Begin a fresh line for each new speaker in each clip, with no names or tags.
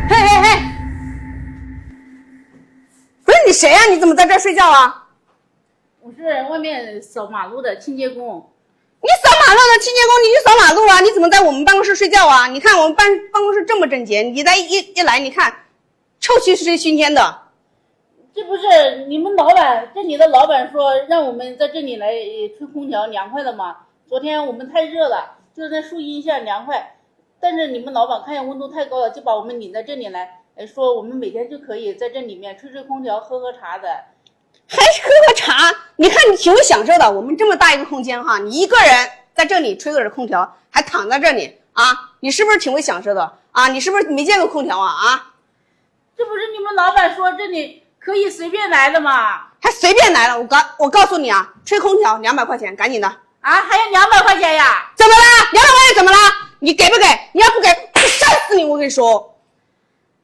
嘿嘿嘿，不是你谁呀、你怎么在这儿睡觉啊？
我是外面扫马路的清洁工。
你扫马路的清洁工，你去扫马路啊？你怎么在我们办公室睡觉啊？你看我们办公室这么整洁，你再一来，你看臭气熏天的。
这不是你们老板，这里的老板说让我们在这里来吹空调，凉快的嘛。昨天我们太热了，就在树荫下凉快，但是你们老板看见温度太高了，就把我们领在这里来，说我们每天就可以在这里面吹吹空调，喝喝茶的。
还是喝喝茶？你看你挺会享受的。我们这么大一个空间哈，你一个人在这里吹着空调，还躺在这里啊，你是不是挺会享受的啊？你是不是没见过空调啊？
这不是你们老板说这里可以随便来的吗？
还随便来了？我告诉你啊，吹空调200块钱，赶紧的。
啊，还要200块钱呀？
怎么了？200块钱怎么了？你给不给？你要不给，我扇死你！我跟你说，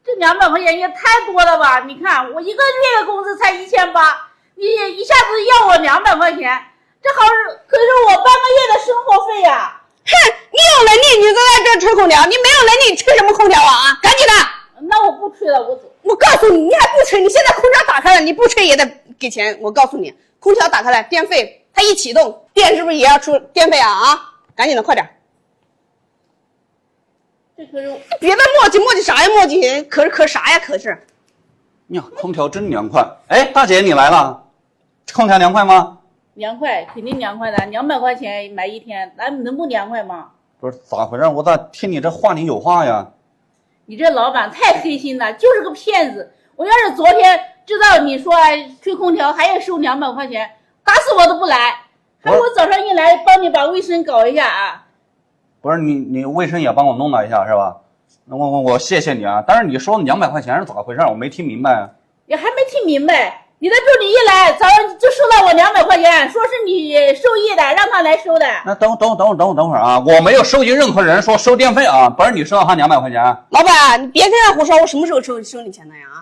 这200块钱也太多了吧？你看我一个月的工资才1800，你一下子要我200块钱，这可是我半个月的生活费呀！
哼，你有能力你就在这吹空调，你没有能力你吹什么空调啊？赶紧的！
那我不吹了，我走。
我告诉你，你还不吹？你现在空调打开了，你不吹也得给钱。我告诉你，空调打开了，电费它一启动，电是不是也要出电费啊？赶紧的，快点！
这可是
别的磨叽啥呀？磨叽可啥呀？可是。
呀，空调真凉快！哎，大姐你来了，空调凉快吗？
凉快，肯定凉快的，200块钱买一天，咱能不凉快吗？
不是咋回事？我咋听你这话里有话呀？
你这老板太黑心了，就是个骗子。我要是昨天知道你说吹空调还要收200块钱，打死我都不来。还我早上一来帮你把卫生搞一下啊。
不是你卫生也帮我弄了一下是吧？我谢谢你啊，但是你说200块钱是咋回事？我没听明白。
你还没听明白？你的助理一来，早上就收到我200块钱，说是你受益的，让他来收的。
那等会儿啊，我没有收集任何人说收电费啊，不是你收到他200块钱。
老板，你别跟他胡说，我什么时候收你钱的呀？